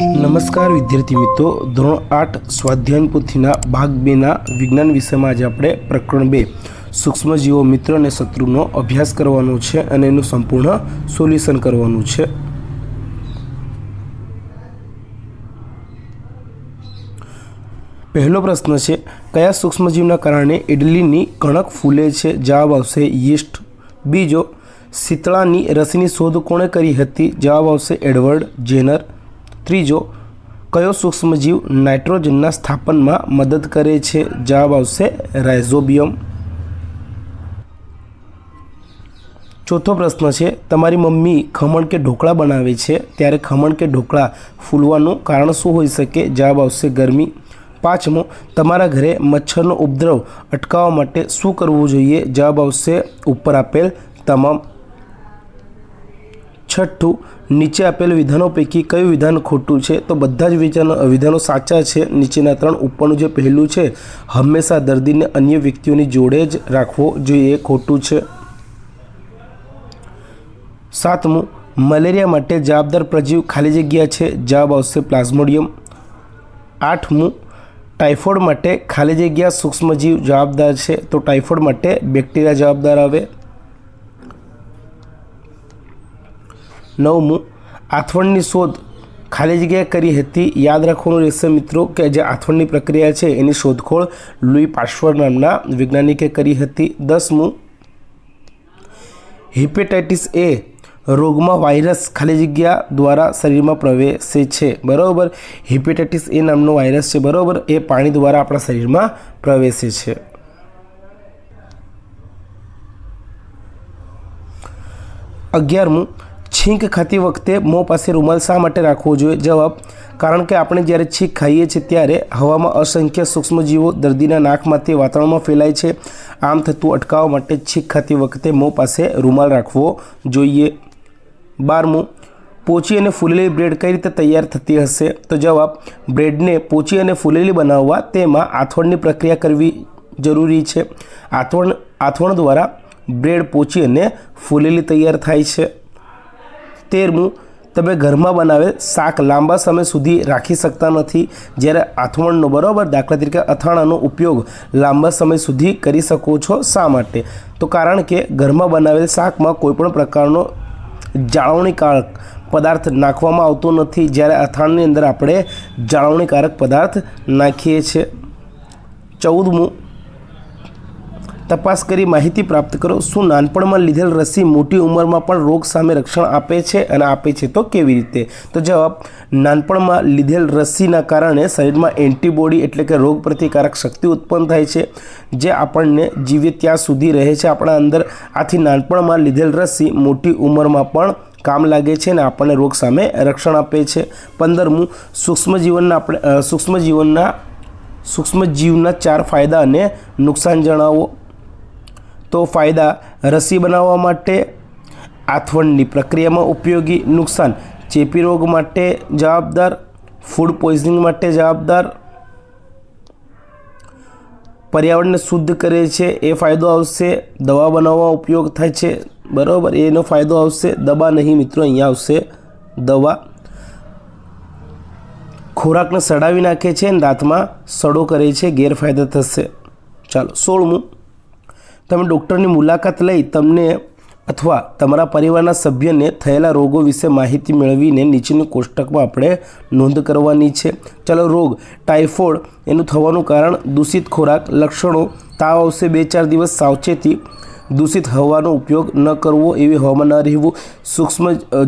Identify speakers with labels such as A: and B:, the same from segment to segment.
A: નમસ્કાર વિદ્યાર્થી મિત્રો, ધોરણ 8 સ્વાધ્યાય પોથીના ભાગ 2ના વિજ્ઞાન વિષયમાં આજે આપણે પ્રકરણ 2 સૂક્ષ્મજીવો મિત્ર અને શત્રુનો અભ્યાસ કરવાનો છે અને એનું સંપૂર્ણ સોલ્યુશન કરવાનું છે। પહેલો પ્રશ્ન છે, કયા સૂક્ષ્મજીવના કારણે ઇડલીની કણક ફૂલે છે? જવાબ આવશે યીસ્ટ। બીજો, શીતળાની રસીની શોધ કોણે કરી હતી? જવાબ આવશે એડવર્ડ જેનર। ત્રીજો, કયો સૂક્ષ્મજીવ નાઇટ્રોજનના સ્થાપનમાં મદદ કરે છે? જવાબ આવશે રાઇઝોબિયમ। ચોથો પ્રશ્ન છે, તમારી મમ્મી ખમણ કે ઢોકળા બનાવે છે ત્યારે ખમણ કે ઢોકળા ફૂલવાનું કારણ શું હોઈ શકે? જવાબ આવશે ગરમી। પાંચમો, તમારા ઘરે મચ્છરનો ઉપદ્રવ અટકાવવા માટે શું કરવું જોઈએ? જવાબ આવશે ઉપર આપેલ તમામ। છઠ્ઠું, નીચે આપેલ વિધાનો પૈકી કયું વિધાન ખોટું છે? તો બધા જ વિધાનો સાચા છે। નીચેના ત્રણ ઉપરનું જે પહેલું છે, હંમેશા દર્દીને અન્ય વ્યક્તિઓની જોડે જ રાખવો જોઈએ, એ ખોટું છે। સાતમું, મલેરિયા માટે જવાબદાર પ્રજીવ ખાલી જગ્યા છે? જવાબ આવશે પ્લાઝ્મોડિયમ। આઠમું, ટાઇફોઇડ માટે ખાલી જગ્યા સૂક્ષ્મજીવ જવાબદાર છે? તો ટાઇફોઇડ માટે બેક્ટેરિયા જવાબદાર આવે। નવમું, આથવણની શોધ ખાલી જગ્યાએ કરી હતી? યાદ રાખવાનું રહેશે મિત્રો કે જે આથવણની પ્રક્રિયા છે એની શોધખોળ લુઈ પાશ્ચર નામના વૈજ્ઞાનિકે કરી હતી। 10મું, હિપેટાઇટિસ એ રોગમાં વાયરસ ખાલી જગ્યા દ્વારા શરીરમાં પ્રવેશે છે, બરાબર। હિપેટાઇટિસ એ નામનો વાયરસ છે, બરાબર, એ પાણી દ્વારા આપણા શરીરમાં પ્રવેશે છે। 11મું, છીંક ખાતી વખતે મોં પાસે રૂમાલ શા માટે રાખવો જોઈએ? જવાબ, કારણ કે આપણે જ્યારે છીંક ખાઈએ છીએ ત્યારે હવામાં અસંખ્ય સૂક્ષ્મજીવો દર્દીના નાકમાંથી વાતાવરણમાં ફેલાય છે। આમ થતું અટકાવવા માટે છીંક ખાતી વખતે મોં પાસે રૂમાલ રાખવો જોઈએ। 12મું, પોચી અને ફૂલેલી બ્રેડ કઈ રીતે તૈયાર થતી હશે? તો જવાબ, બ્રેડને પોચી અને ફૂલેલી બનાવવા તેમાં આથવણની પ્રક્રિયા કરવી જરૂરી છે। આથવણ દ્વારા બ્રેડ પોચી અને ફૂલેલી તૈયાર થાય છે। 13મું, તમે ઘરમાં બનાવેલ શાક લાંબા સમય સુધી રાખી શકતા નથી, જ્યારે આથવણનો, બરાબર, દાખલા તરીકે અથાણાનો ઉપયોગ લાંબા સમય સુધી કરી શકો છો। શા માટે? તો કારણ કે ઘરમાં બનાવેલ શાકમાં કોઈપણ પ્રકારનો જાળવણીકારક પદાર્થ નાખવામાં આવતો નથી, જ્યારે અથાણાની અંદર આપણે જાળવણીકારક પદાર્થ નાખીએ છીએ। 14મું, તપાસ કરી માહિતી પ્રાપ્ત કરો, શું નાનપણમાં લીધેલ રસી મોટી ઉંમરમાં પણ રોગ સામે રક્ષણ આપે છે, અને આપે છે તો કેવી રીતે? તો જવાબ, નાનપણમાં લીધેલ રસીના કારણે શરીરમાં એન્ટીબોડી એટલે કે રોગ પ્રતિકારક શક્તિ ઉત્પન્ન થાય છે, જે આપણને જીવીએ ત્યાં સુધી રહે છે આપણા અંદર। આથી નાનપણમાં લીધેલ રસી મોટી ઉંમરમાં પણ કામ લાગે છે અને આપણને રોગ સામે રક્ષણ આપે છે। 15મું, સૂક્ષ્મજીવના 4 ફાયદા અને નુકસાન જણાવો। તો ફાયદા, રસી બનાવવા માટે, આથવણની પ્રક્રિયામાં ઉપયોગી। નુકસાન, ચેપી રોગ માટે જવાબદાર, ફૂડ પોઈઝનિંગ માટે જવાબદાર, પર્યાવરણને શુદ્ધ કરે છે, એ ફાયદો આવશે। દવા બનાવવામાં ઉપયોગ થાય છે, બરાબર, એનો ફાયદો આવશે। દવા નહીં મિત્રો, અહીંયા આવશે દવા। ખોરાકને સડાવી નાખે છે અને દાંતમાં સડો કરે છે, ગેરફાયદા થશે। ચાલો 16મું, તમે ડૉક્ટરની મુલાકાત લઈ તમને અથવા તમારા પરિવારના સભ્યને થયેલા રોગો વિશે માહિતી મેળવીને નીચેની કોષ્ટકમાં આપણે નોંધ કરવાની છે। ચાલો, રોગ ટાઇફોઇડ, એનું થવાનું કારણ દૂષિત ખોરાક। લક્ષણો, તાવ આવશે 2-4 દિવસ, સાવચેતી, દૂષિત હવાનો ઉપયોગ ન કરવો, એવી હવામાં ન રહેવું। સૂક્ષ્મ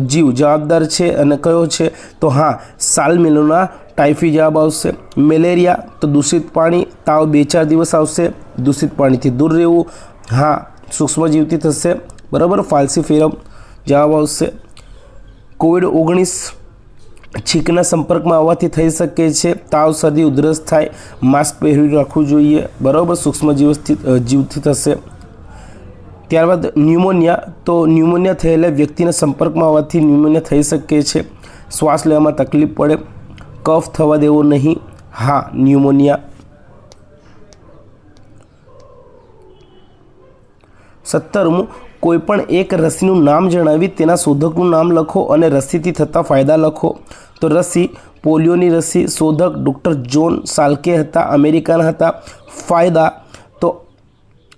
A: જીવ જવાબદાર છે અને કયો છે? તો હા, સાલ્મોનેલા ટાઇફી જવાબ આવશે। મેલેરિયા, તો દૂષિત પાણી, તાવ 2-4 દિવસ આવશે, દૂષિત પાણીથી દૂર રહેવું, હા, સૂક્ષ્મજીવથી થશે, બરાબર, ફાલ્સીફેરમ જવાબ આવશે। કોવિડ-19 છીંકના સંપર્કમાં આવવાથી થઈ શકે છે, તાવ, શરદી, ઉધરસ થાય, માસ્ક પહેરી રાખવું જોઈએ, બરાબર, સૂક્ષ્મજીવથી થશે। ત્યારબાદ ન્યુમોનિયા, તો ન્યુમોનિયા થયેલા વ્યક્તિના સંપર્કમાં આવવાથી ન્યુમોનિયા થઈ શકે છે, શ્વાસ લેવામાં તકલીફ પડે, કફ થવા દેવો નહીં, હા, ન્યુમોનિયા। 17મું, કોઈપણ એક રસીનું નામ જણાવી તેના શોધકનું નામ લખો અને રસીથી થતા ફાયદા લખો। તો તો રસી પોલિયોની રસી શોધક ડૉક્ટર જોન સાલ્કે હતા, અમેરિકાના હતા. ફાયદા તો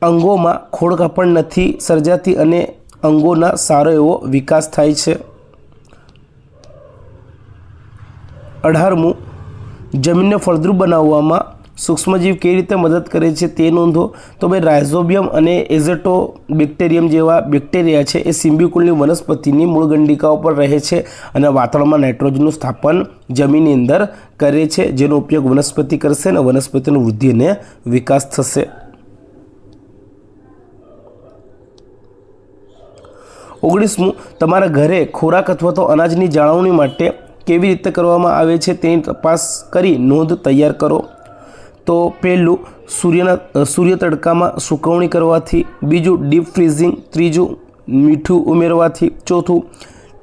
A: અંગોમાં ખોડખાપણ નથી સર્જાતી અને અંગોના સારો એવો વિકાસ થાય છે. 18મું જમીનને ફળદ્રુપ બનાવવામાં સૂક્ષ્મજીવ કેવી રીતે મદદ કરે છે તે નોંધો. તો ભાઈ રાઇઝોબિયમ અને એઝોટોબેક્ટેરિયમ જેવા બેક્ટેરિયા છે એ સિમ્બિકુલની વનસ્પતિની મૂળ ગંડિકાઓ પર રહે છે અને વાતાવરણમાં નાઇટ્રોજનનું સ્થાપન જમીનની અંદર કરે છે, જેનો ઉપયોગ વનસ્પતિ કરશે અને વનસ્પતિની વૃદ્ધિ અને વિકાસ થશે. 19મું તમારા ઘરે ખોરાક અથવા તો અનાજની જાળવણી માટે કેવી રીતે કરવામાં આવે છે તેની તપાસ કરી નોંધ તૈયાર કરો. તો પહેલું સૂર્ય તડકામાં સૂકવણી કરવાથી, બીજું ડીપ ફ્રીઝિંગ, ત્રીજું મીઠું ઉમેરવાથી, ચોથું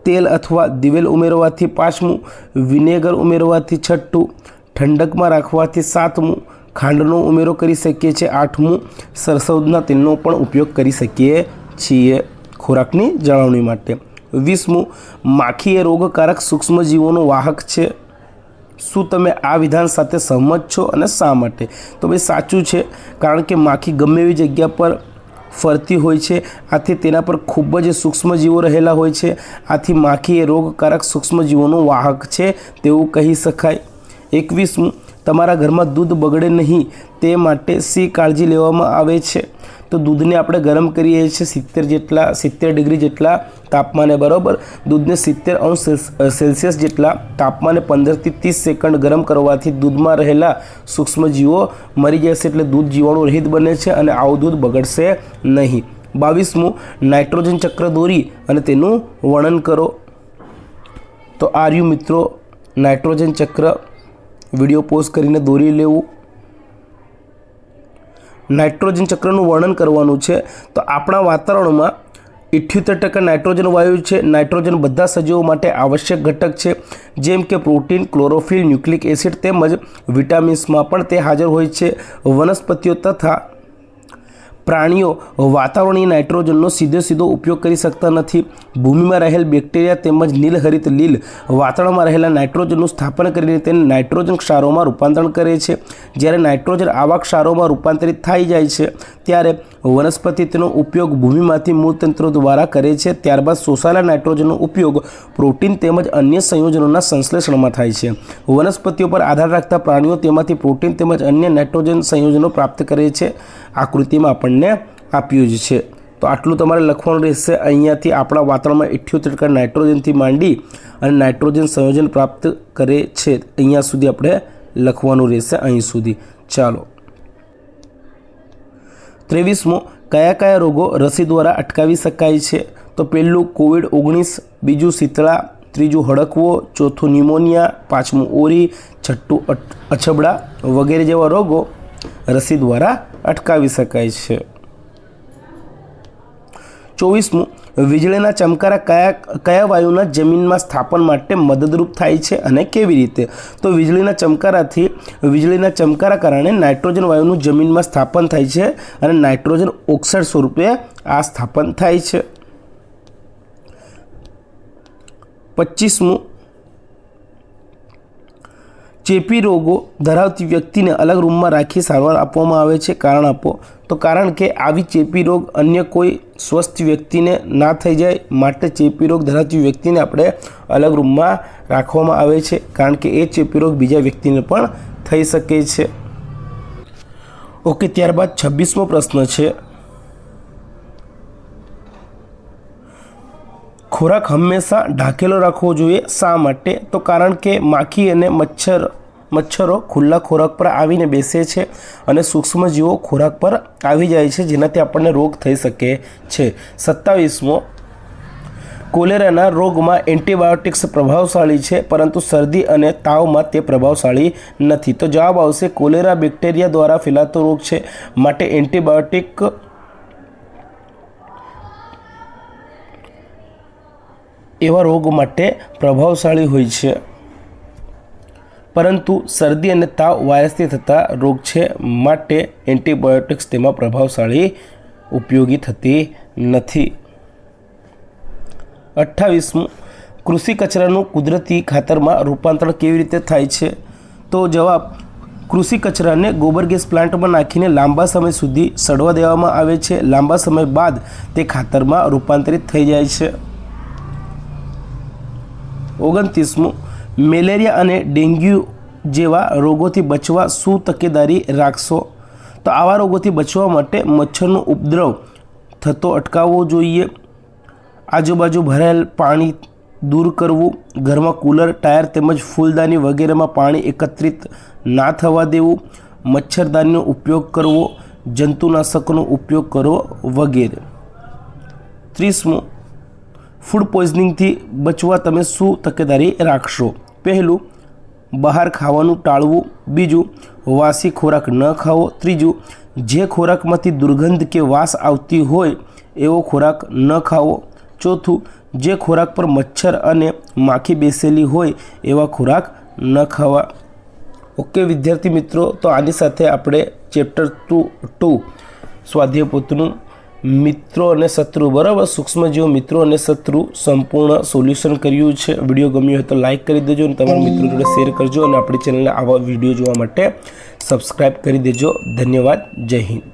A: તેલ અથવા દિવેલ ઉમેરવાથી, પાંચમું વિનેગર ઉમેરવાથી, છઠ્ઠું ઠંડકમાં રાખવાથી, સાતમું ખાંડનો ઉમેરો કરી શકીએ છીએ, આઠમું સરસવના તેલનો પણ ઉપયોગ કરી શકીએ છીએ ખોરાકની જાળવણી માટે. 20મું માખી એ રોગકારક સૂક્ષ્મજીવોનો વાહક છે. શું તમે આ વિધાન સાથે સહમત છો અને શા માટે? તો ભાઈ સાચું છે, કારણ કે માખી ગમે એવી જગ્યા પર ફરતી હોય છે, આથી તેના પર ખૂબ જ સૂક્ષ્મજીવો રહેલા હોય છે. આથી માખી એ રોગકારક સૂક્ષ્મજીવોનો વાહક છે તેવું કહી શકાય. 21મું તમારા ઘરમાં દૂધ બગડે નહીં તે માટે શી કાળજી લેવામાં આવે છે? તો દૂધને આપણે ગરમ કરીએ છીએ 70 ડિગ્રી જેટલા તાપમાને, બરાબર. દૂધને 70°C જેટલા તાપમાને 15 થી 30 સેકન્ડ ગરમ કરવાથી દૂધમાં રહેલા સૂક્ષ્મજીવો મરી જશે, એટલે દૂધ જીવાણુ રહિત બને છે અને આવું દૂધ બગડશે નહીં. 22મું નાઇટ્રોજન ચક્ર દોરી અને તેનું વર્ણન કરો. તો આ રહ્યું મિત્રો નાઇટ્રોજન ચક્ર. વિડીયો પોઝ કરીને દોરી લેવું. નાઇટ્રોજન ચક્રનું વર્ણન કરવાનું છે. તો આપણા વાતાવરણમાં 78% નાઇટ્રોજન વાયુ છે. નાઇટ્રોજન બધા સજીવો માટે આવશ્યક ઘટક છે, જેમ કે પ્રોટીન, ક્લોરોફિલ, ન્યુક્લિક એસિડ તેમજ વિટામિન્સમાં પણ તે હાજર હોય છે. વનસ્પતિઓ તથા પ્રાણીઓ વાતાવરણીય નાઇટ્રોજનનો સીધો ઉપયોગ કરી શકતા નથી. ભૂમિમાં રહેલ બેક્ટેરિયા તેમજ નીલહરિત લીલ વાતાવરણમાં રહેલા નાઇટ્રોજનનું સ્થાપન કરીને તેને નાઇટ્રોજન ક્ષારોમાં રૂપાંતરણ કરે છે. જ્યારે નાઇટ્રોજન આવા ક્ષારોમાં રૂપાંતરિત થઈ જાય છે ત્યારે વનસ્પતિ તેનો ઉપયોગ ભૂમિમાંથી મૂળતંત્રો દ્વારા કરે છે. ત્યારબાદ શોષાયેલા નાઇટ્રોજનનો ઉપયોગ પ્રોટીન તેમજ અન્ય સંયોજનોના સંશ્લેષણમાં થાય છે. વનસ્પતિઓ પર આધાર રાખતા પ્રાણીઓ તેમાંથી પ્રોટીન તેમજ અન્ય નાઇટ્રોજન સંયોજનો પ્રાપ્ત કરે છે. આકૃતિમાં આપણને આપ્યું જ છે. તો આટલું તમારે લખવાનું રહેશે. અહીંયાથી આપણા વાતાવરણમાં 78% નાઇટ્રોજનથી માંડી અને નાઇટ્રોજન સંયોજન પ્રાપ્ત કરે છે અહીંયા સુધી આપણે લખવાનું રહેશે, અહીં સુધી. ચાલો. 23મું કયા રોગો રસી દ્વારા અટકાવી શકાય છે? તો પહેલું COVID-19, બીજું શીતળા, ત્રીજું હડકવો, ચોથું ન્યુમોનિયા, પાંચમું ઓરી, છઠ્ઠું અછબડા વગેરે જેવા રોગો રસી દ્વારા અટકાવી શકાય છે. 24મું વીજળીના ચમકારા કયા વાયુના જમીનમાં સ્થાપન માટે મદદરૂપ થાય છે અને કેવી રીતે? તો વીજળીના ચમકારા કારણે નાઇટ્રોજન વાયુનું જમીનમાં સ્થાપન થાય છે અને નાઇટ્રોજન ઓક્સાઇડ સ્વરૂપે આ સ્થાપન થાય છે. 25મું ચેપી રોગો ધરાવતી વ્યક્તિને અલગ રૂમમાં રાખી સારવાર આપવામાં આવે છે. કારણ આપો. તો કારણ કે આવી ચેપી રોગ અન્ય કોઈ સ્વસ્થ વ્યક્તિને ના થઈ જાય માટે ચેપી રોગ ધરાવતી વ્યક્તિને આપણે અલગ રૂમમાં રાખવામાં આવે છે, કારણ કે એ ચેપી રોગ બીજા વ્યક્તિને પણ થઈ શકે છે. ઓકે, ત્યારબાદ 26મો પ્રશ્ન છે, ખોરાક હંમેશા ઢાંકેલો રાખવો જોઈએ, શા માટે? તો કારણ કે માખી અને મચ્છરો ખુલ્લા ખોરાક પર આવીને બેસે છે અને સૂક્ષ્મજીવો ખોરાક પર આવી જાય છે, જેનાથી આપણને રોગ થઈ શકે છે. 27મો કોલેરાના રોગમાં એન્ટીબાયોટિક્સ પ્રભાવશાળી છે, પરંતુ શરદી અને તાવમાં તે પ્રભાવશાળી નથી. તો જવાબ આવશે કોલેરા બેક્ટેરિયા દ્વારા ફેલાતો રોગ છે, માટે એન્ટીબાયોટિક એવા રોગ માટે પ્રભાવશાળી હોય છે, પરંતુ શરદી અને તાવ વાયરસથી થતા રોગ છે, માટે એન્ટીબાયોટિક્સ તેમાં પ્રભાવશાળી ઉપયોગી થતી નથી. 28મું કૃષિ કચરાનું કુદરતી ખાતરમાં રૂપાંતરણ કેવી રીતે થાય છે? તો જવાબ, કૃષિ કચરાને ગોબર ગેસ પ્લાન્ટમાં નાખીને લાંબા સમય સુધી સડવા દેવામાં આવે છે. લાંબા સમય બાદ તે ખાતરમાં રૂપાંતરિત થઈ જાય છે. 29મું, મેલેરિયા અને ડેન્ગ્યુ જેવા રોગોથી બચવા શું તકેદારી રાખશો? તો આવા રોગોથી બચવા માટે મચ્છરનો ઉપદ્રવ થતો અટકાવવો જોઈએ, આજુબાજુ ભરાયેલ પાણી દૂર કરવું, ઘરમાં કૂલર, ટાયર તેમજ ફૂલદાની વગેરેમાં પાણી એકત્રિત ના થવા દેવું, મચ્છરદાનીનો ઉપયોગ કરવો, જંતુનાશકોનો ઉપયોગ કરવો વગેરે. 30મું, ફૂડ પોઈઝનિંગથી બચવા તમે શું તકેદારી રાખશો? પહેલું, બહાર ખાવાનું ટાળવું. બીજું, વાસી ખોરાક ન ખાવો. ત્રીજું, જે ખોરાકમાંથી દુર્ગંધ કે વાસ આવતી હોય એવો ખોરાક ન ખાવો. ચોથું, જે ખોરાક પર મચ્છર અને માખી બેસેલી હોય એવા ખોરાક ન ખાવા. ઓકે વિદ્યાર્થી મિત્રો, તો આની સાથે આપણે ચેપ્ટર 2 સ્વાધ્યાય પોથીનું મિત્રો અને શત્રુ, બરાબર, સૂક્ષ્મજીવો મિત્રો અને શત્રુ સંપૂર્ણ સોલ્યુશન કર્યું છે. વિડીયો ગમ્યો હોય તો લાઇક કરી દેજો અને તમારા મિત્રો જોડે શેર કરજો અને આપણી ચેનલને આવા વિડીયો જોવા માટે સબસ્ક્રાઈબ કરી દેજો. ધન્યવાદ. જય હિન્દ.